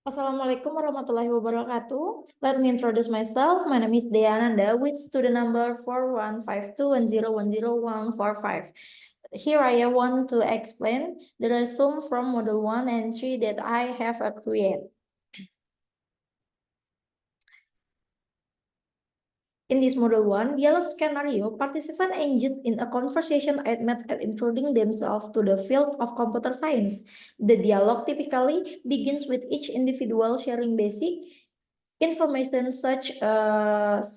Assalamualaikum warahmatullahi wabarakatuh. Let me introduce myself. My name is Deananda with student number 415210101145. Here I want to explain the resume from module 1 and 3 that I have created. In this model 1, dialogue scenario, participant engage in a conversation aimed at introducing themselves to the field of computer science. The dialogue typically begins with each individual sharing basic information such as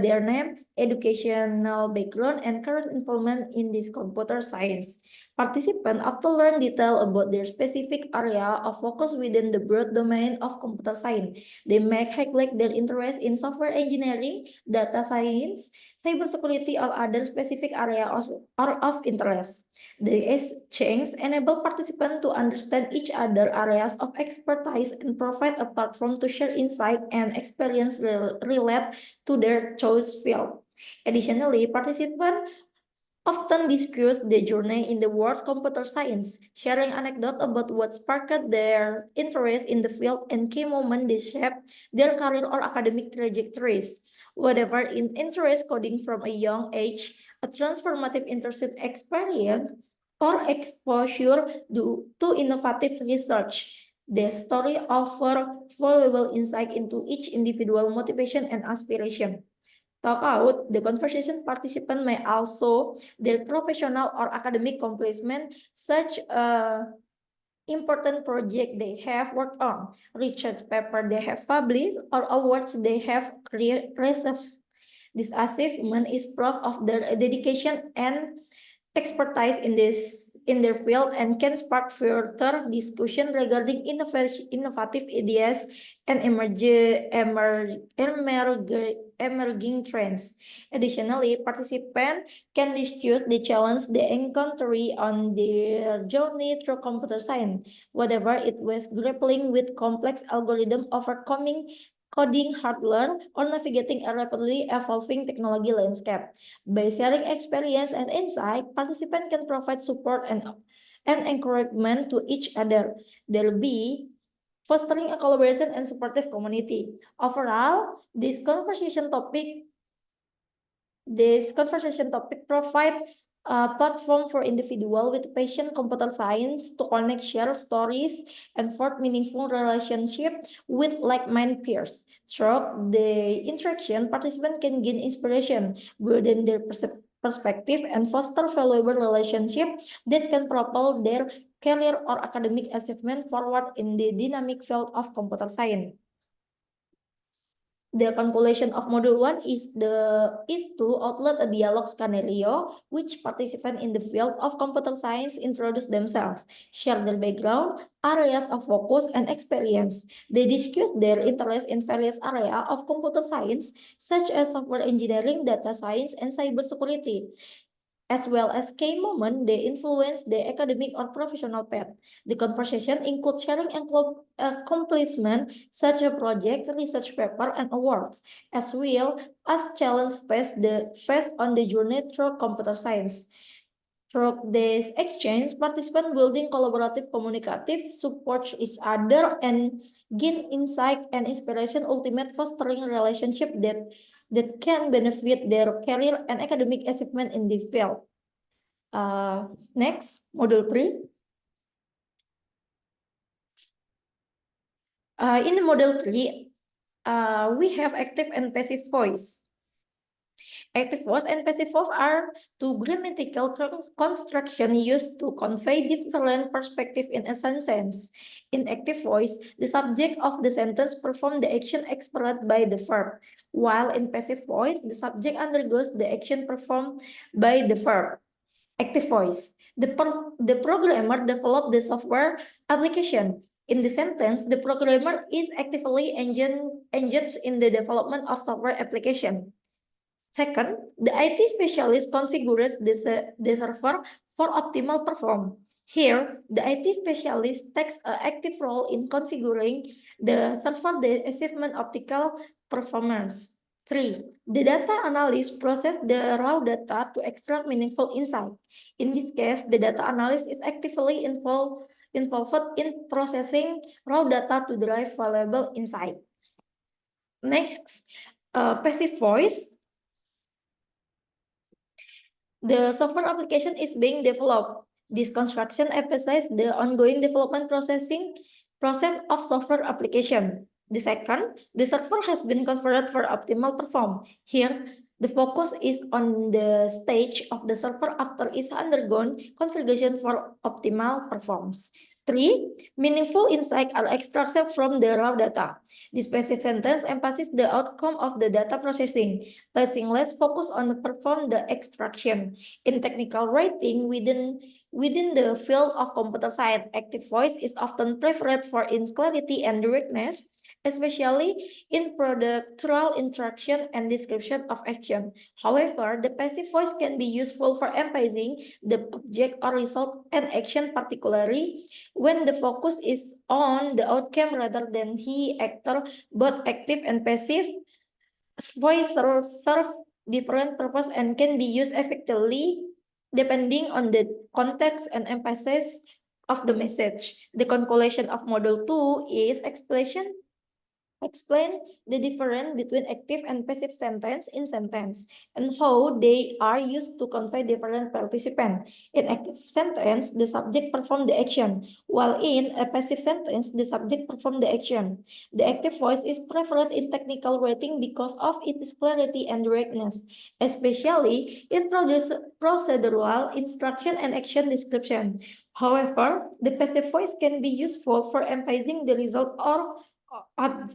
their name, educational background, and current involvement in this computer science. Participants often learn detail about their specific area of focus within the broad domain of computer science. They may highlight their interest in software engineering, data science, cybersecurity, or other specific areas of interest. The exchange enable participants to understand each other areas of expertise and provide a platform to share insight and experience relate to their choice field. Additionally, participants often discuss the journey in the world of computer science, sharing anecdotes about what sparked their interest in the field and key moments that shaped their career or academic trajectories. Whatever in interest coding from a young age, a transformative internship experience, or exposure to innovative research. The story offers valuable insight into each individual motivation and aspiration. Talk out, the conversation participant may also their professional or academic accomplishment, such important project they have worked on, research paper they have published, or awards they have received. This achievement is proof of their dedication and expertise in their field and can spark further discussion regarding innovative ideas and emerging trends. Additionally, participants can discuss the challenge they encounter on their journey through computer science, whatever it was grappling with complex algorithm, overcoming coding hardware, or navigating a rapidly evolving technology landscape. By sharing experience and insight, participants can provide support and encouragement to each other. There'll be fostering a collaboration and supportive community. Overall, this conversation topic provide a platform for individual with passion computer science to connect, share stories, and form meaningful relationship with like-minded peers. Through the interaction, participants can gain inspiration, broaden their perspective, and foster valuable relationship that can propel their career or academic achievement forward in the dynamic field of computer science. The conclusion of module 1 is to outlet a dialogue scenario which participants in the field of computer science introduce themselves, share their background, areas of focus, and experience. They discuss their interest in various areas of computer science, such as software engineering, data science, and cybersecurity, as well as key moments they influence the academic or professional path. The conversation includes sharing accomplishments such as project, research paper, and awards, as well as challenges faced on the journey through computer science. Through this exchange, participants building collaborative, communicative, support each other, and gain insight and inspiration, ultimate fostering relationship that can benefit their career and academic achievement in the field. Next, module 3. In the model 3, we have active and passive voice. Active voice and passive voice are two grammatical constructions used to convey different perspectives in a sentence. In active voice, the subject of the sentence performs the action expressed by the verb, while in passive voice, the subject undergoes the action performed by the verb. Active voice. The programmer developed the software application. In the sentence, the programmer is actively engaged in the development of software application. Second, the IT specialist configures the server for optimal performance. Here, the IT specialist takes an active role in configuring the server the achievement optimal performance. 3. The data analyst process the raw data to extract meaningful insight. In this case, the data analyst is actively involved in processing raw data to derive valuable insight. Next, passive voice. The software application is being developed. This construction emphasizes the ongoing development process of software application. The second, the server has been configured for optimal perform. Here, the focus is on the stage of the server after it's undergone configuration for optimal performance. 3. Meaningful insights are extracted from the raw data. This passive sentence emphasizes the outcome of the data processing, placing less focus on perform the extraction. In technical writing, within the field of computer science, active voice is often preferred for in clarity and directness, especially in productual interaction and description of action. However, the passive voice can be useful for emphasizing the object or result and action, particularly when the focus is on the outcome rather than he actor. Both active and passive voice serve different purpose and can be used effectively depending on the context and emphasis of the message. The conclusion of Model 2 is explain the difference between active and passive sentence in sentence and how they are used to convey different participants. In active sentence, the subject perform the action, while in a passive sentence, the subject perform the action. The active voice is preferred in technical writing because of its clarity and directness, especially in procedural instruction and action description. However, the passive voice can be useful for emphasizing the result or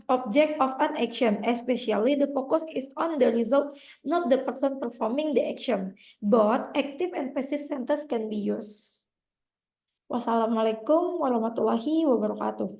object of an action, especially the focus is on the result, not the person performing the action. Both active and passive sentence can be used. Wassalamualaikum warahmatullahi wabarakatuh.